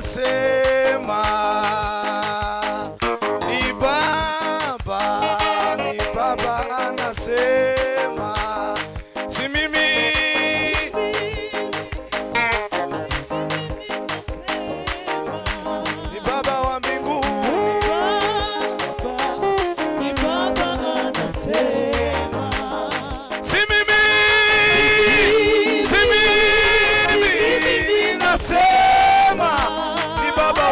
anasema, ni Baba anasema, si mimi. Ni Baba wa mbinguni, Ni Baba anasema, si mimi, si mimi. Ninasema ni Baba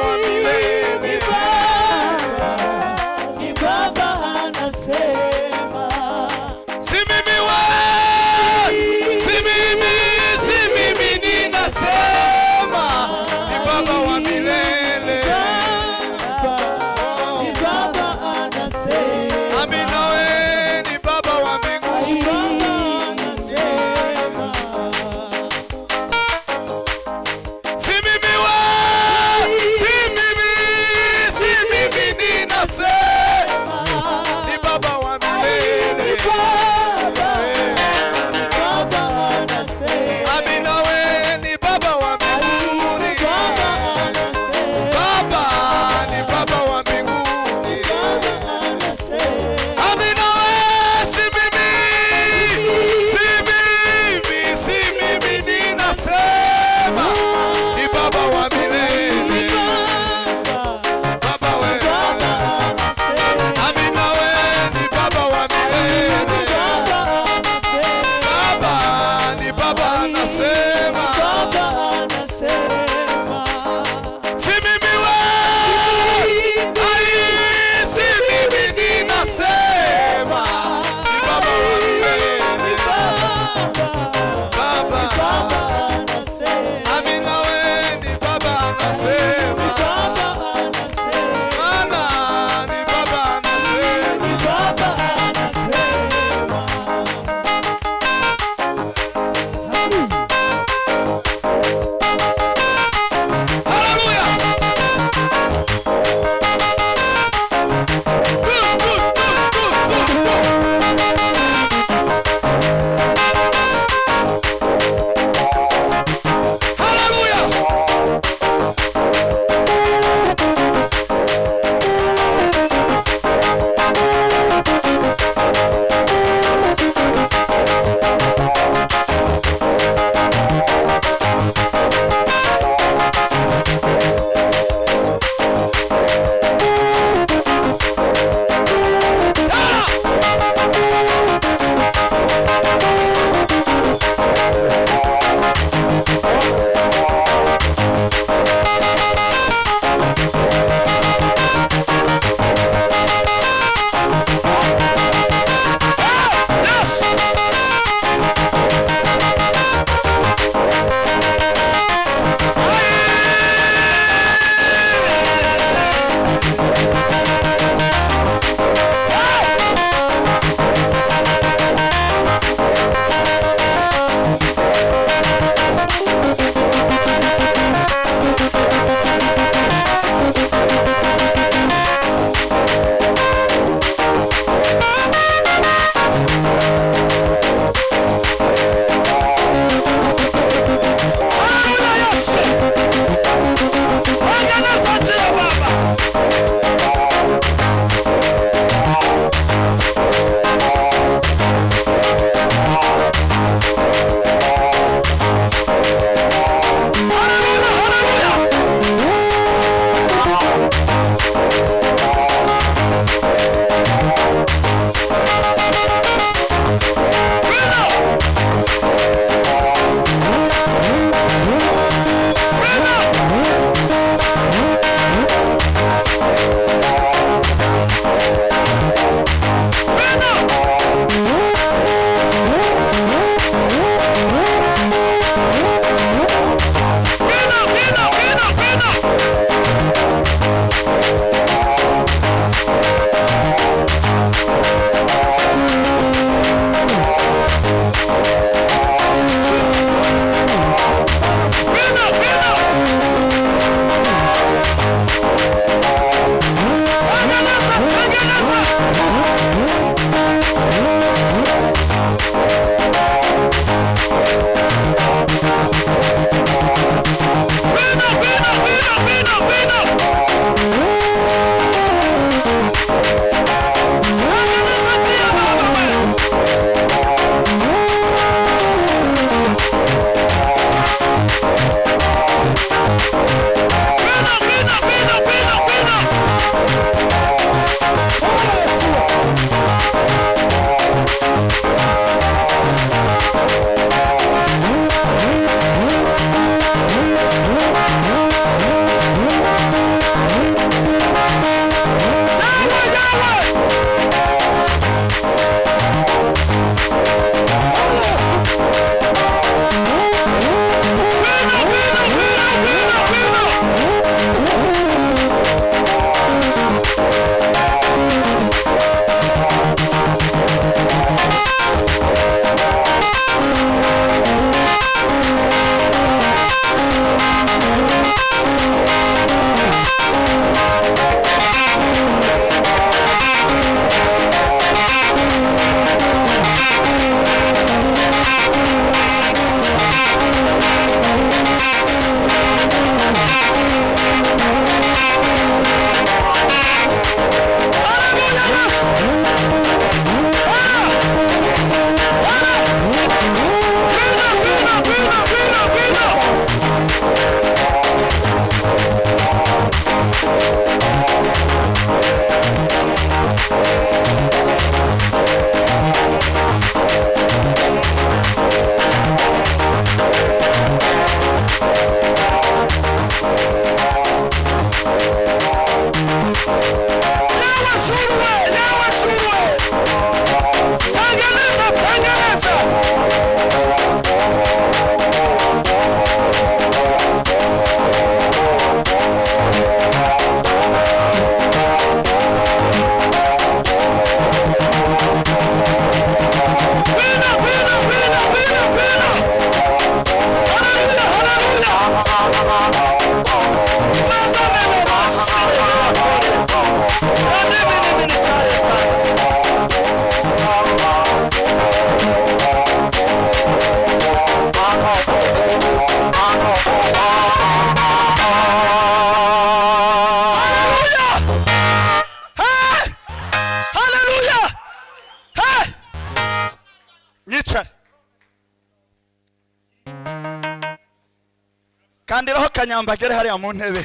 kandiraho kanyambagere hariya mu ntebe.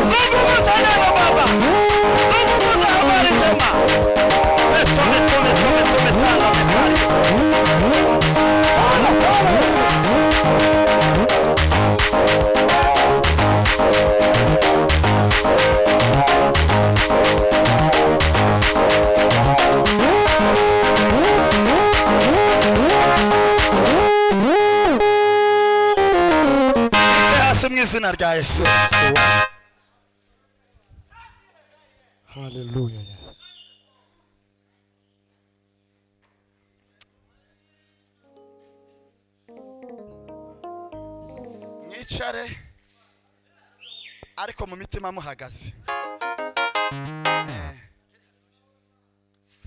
Zungumuza nabo baba, zungumuza habari njema. Meto metana metani. Mu izina rya Yesu. Haleluya. Mwicare ariko mu mitima muhagaze.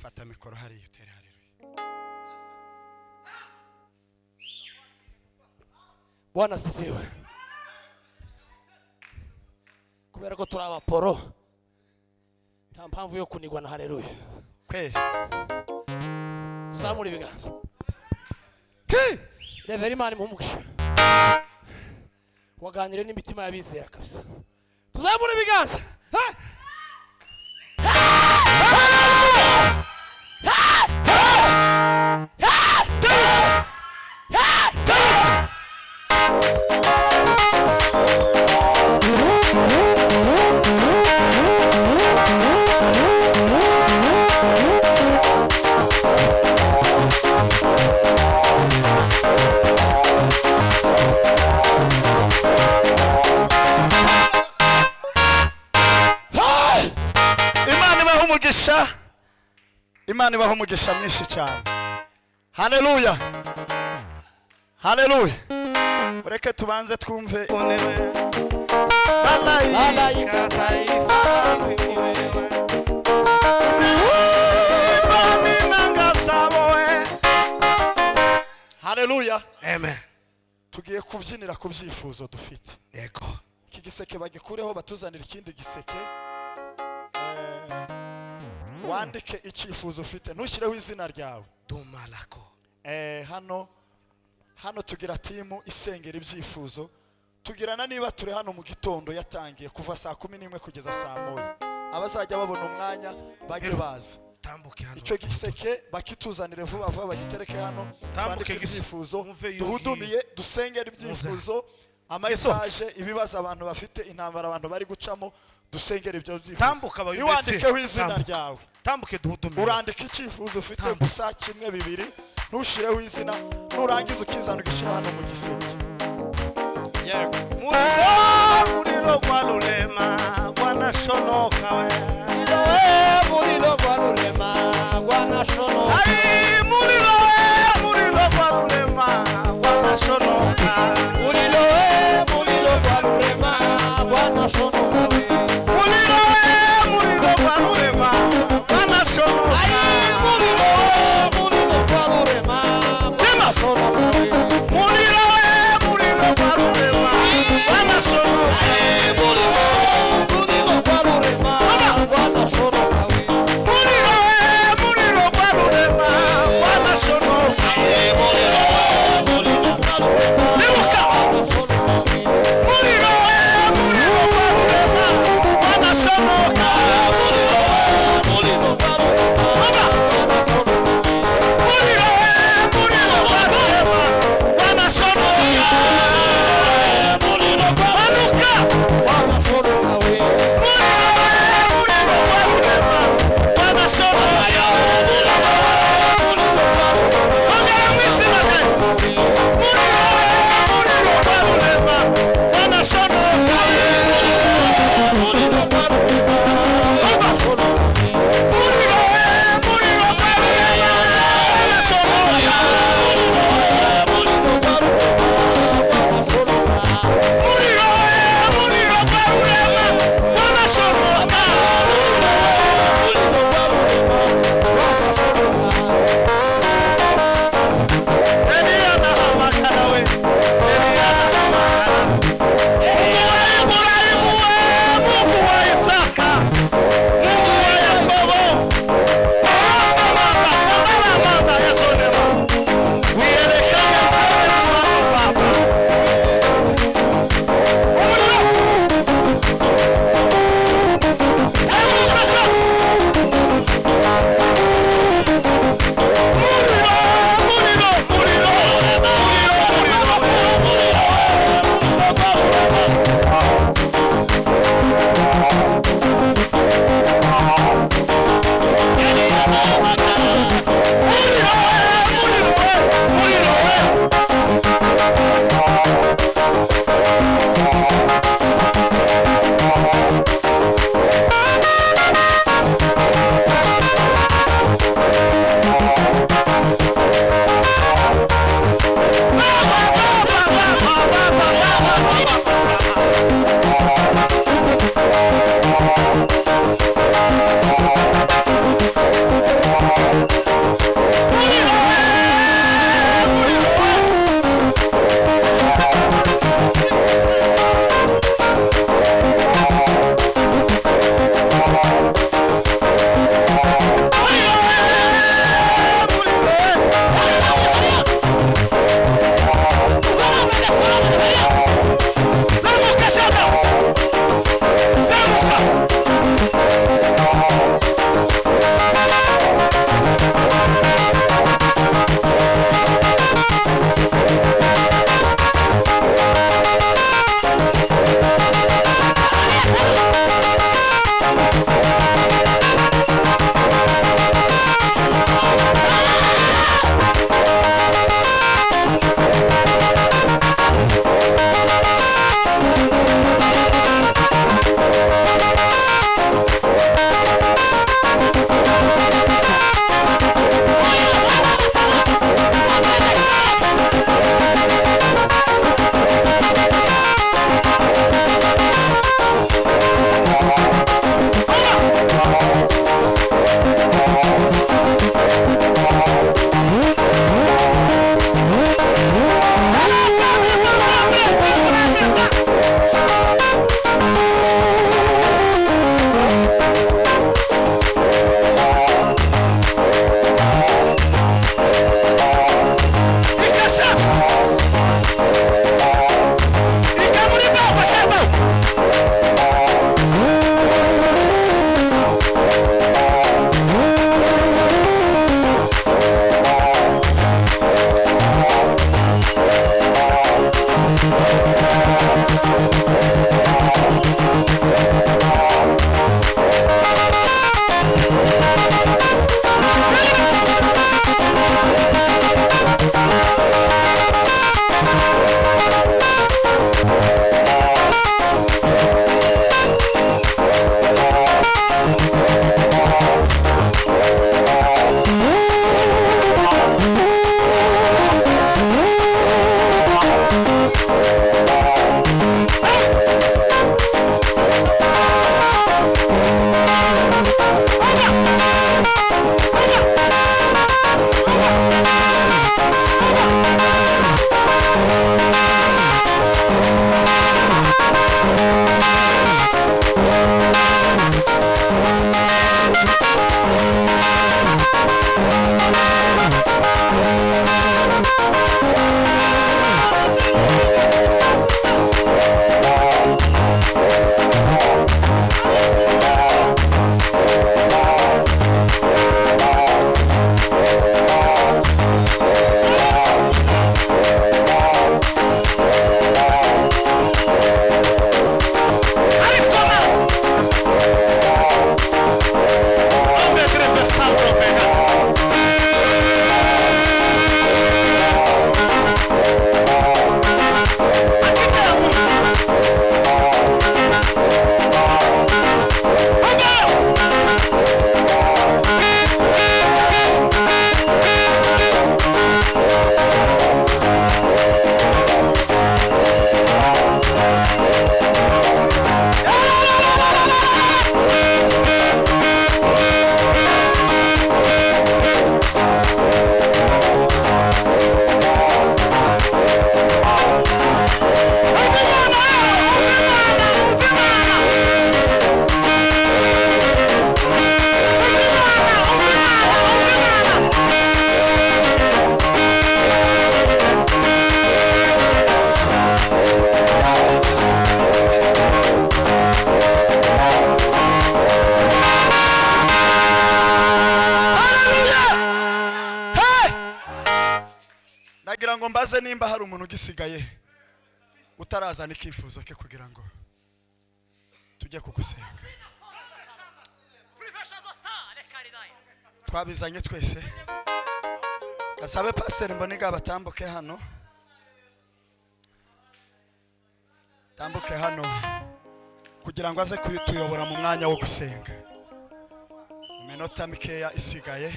Fata mikoro hari utere haleluya. Bwana sifiwe. Kubera ko turi abaporo nta mpamvu yo kunigwa na haleluya. Kweli Tuzamura ibiganza. Revera Imana impumugisha. Waganire n'imitima y'abizera kabisa. Tuzamura ibiganza. Imana ibaho umugisha mwinshi cyane. Haleluya. Haleluya. Ureke tubanze twumve Malaika taifa Haleluya. Amen. Tugiye kubyinira ku byifuzo dufite. Yego. Iki giseke bagikureho batuzanira ikindi giseke. Wandike icyifuzo ufite ntushyireho izina ryawe. Dumalako. Hano tugira timu isengera ibyifuzo. Tugirana niba turi hano mu gitondo yatangiye kuva saa 11 kugeza saa 1. Abazajya babona umwanya bage baza. Tambuke hano. Icyo giseke bakituzanire vuba vuba bagitereke hano. Tambuke ibyifuzo. Duhudumiye dusengera ibyifuzo. Amayesaje ibibazo abantu bafite intambara abantu bari gucamo. Dusengera ibyo byifuzo. Tambuka abayumetse. Niwandikeho izina ryawe. Tambuke duhudumiye. Urandika icyifuzo ufite gusa kimwe bibiri. Ntushireho izina. Nurangiza ukizana ugishira hano mu giseke. Yego. Muriro kwa lulema wanashonoka we. Muriro kwa lulema wanashonoka. Ai muriro kwa lulema wanashonoka. Muriro kwa lulema wanashonoka we. Muriro kwa lulema wanashonoka. Ai muriro kwa lulema wanashonoka we. Muriro kwa lulema wanashonoka. Ai muriro kwa lulema wanashonoka we. Muriro kwa lulema wanashonoka. Muriro kwa lulema ngo mbaze nimba hari umuntu ugisigaye utarazana ikifuzo ke kugira ngo tujye kugusenga. Twabizanye twese. Gasabe Pastor Mboniga batambuke hano. Tambuke hano kugira ngo aze kuyituyobora mu mwanya wo gusenga. Iminota mikeya isigaye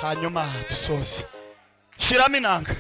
hanyuma dusoze. Shiramo inanga.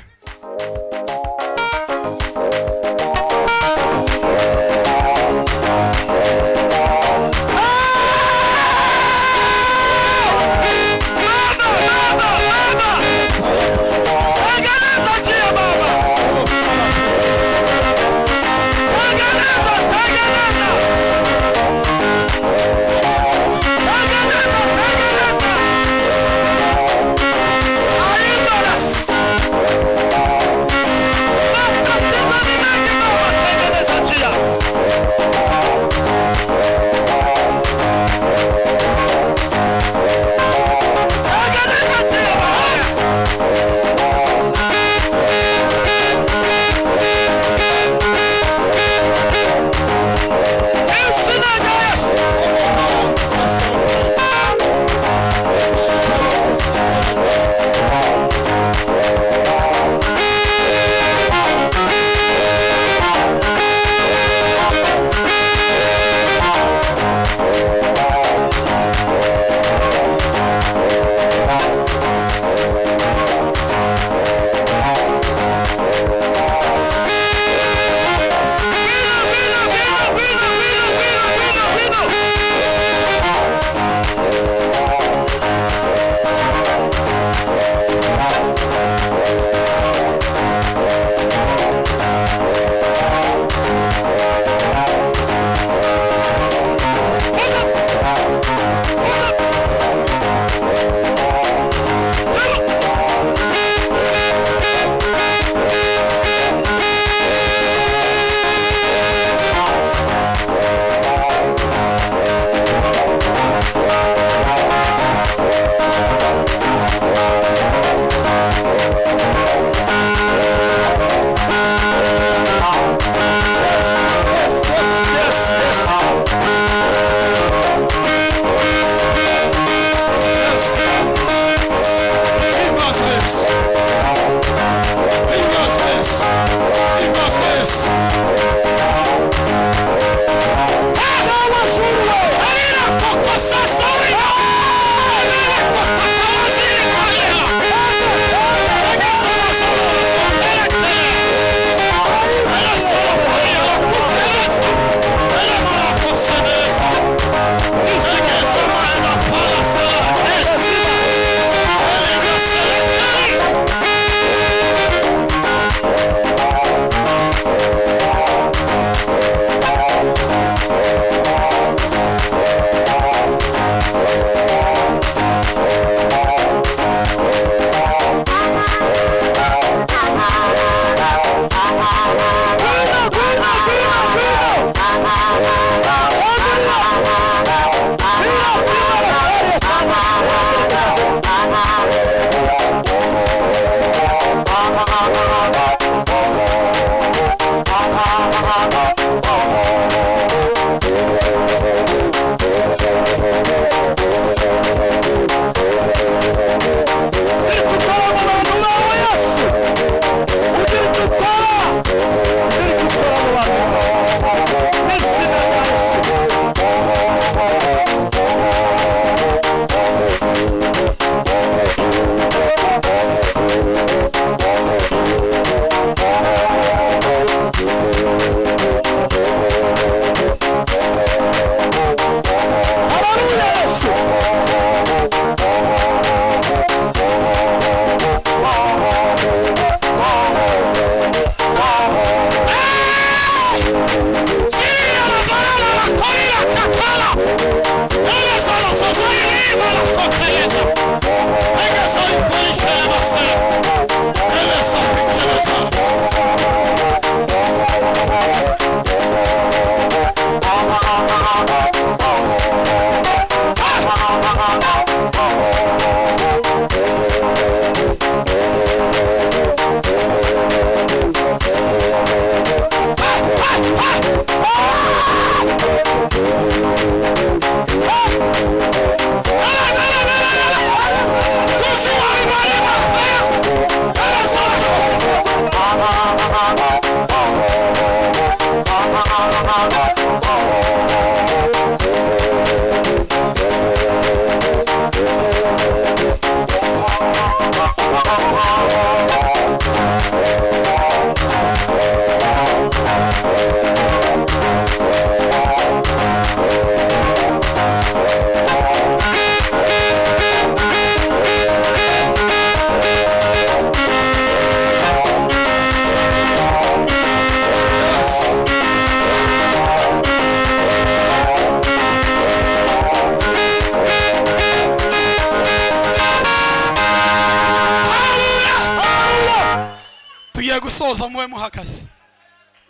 gusoza muwe muhagaze.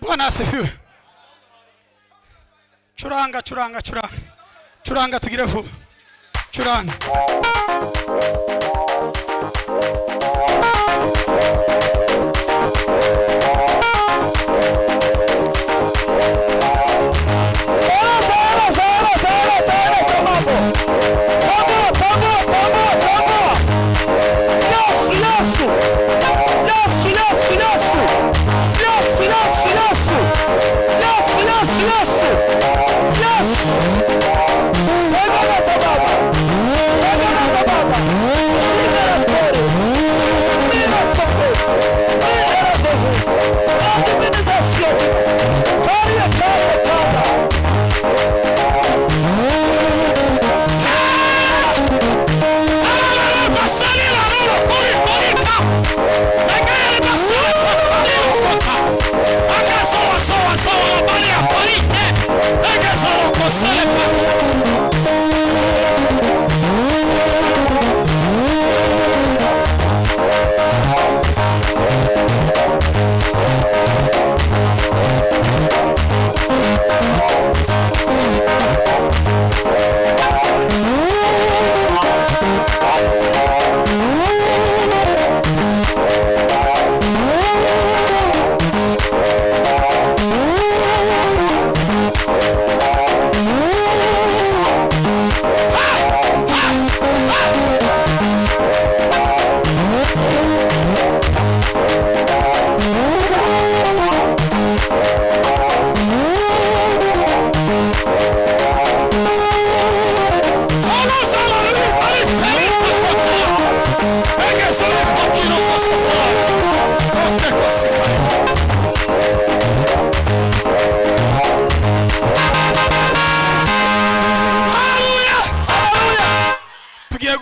Bwana asifiwe. Curanga tugire vuba. Curanga.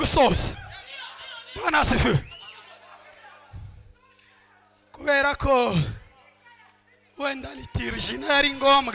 Gusoza. Bwana asifiwe. Kubera ko wenda liturgy nari ngombwa